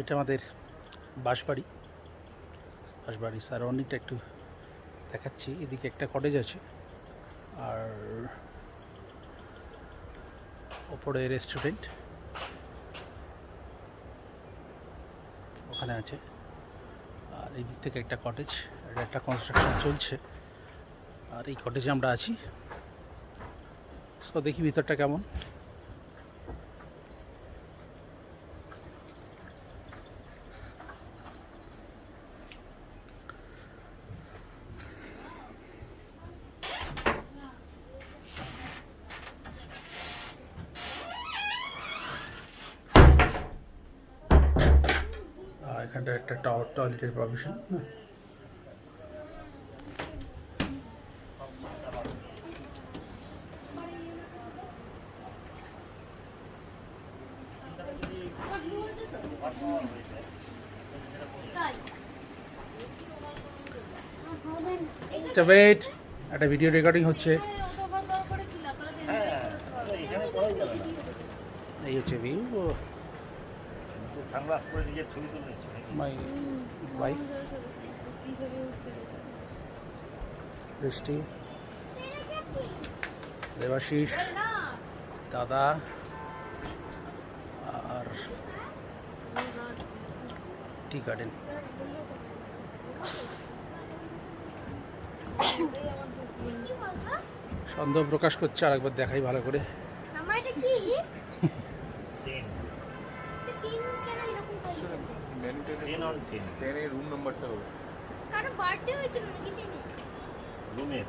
এটা আমাদের বাঁশবাড়ি সারাউন্ডিংটা একটু দেখাচ্ছি। এদিকে একটা কটেজ আছে আর ওপরে রেস্টুরেন্ট ওখানে আছে, আর এই দিক থেকে একটা কটেজ, এটা একটা কনস্ট্রাকশন চলছে আর এই কটেজে আমরা আছি। সো দেখি ভিতরটা কেমন। এখানটা একটা টয়লেটের প্রভিশন। ওয়েট, একটা ভিডিও রেকর্ডিং হচ্ছে। এই হচ্ছে ভিউ। মাই ওয়াইফ বৃষ্টি, দেবাশিস, দাদা আর টি গার্ডেন। সন্দেহ প্রকাশ করছে, আরেকবার দেখাই ভালো করে। রুম নাম্বারটা হবে। কারো বার্থডে হয়েছিল নাকি? রুমের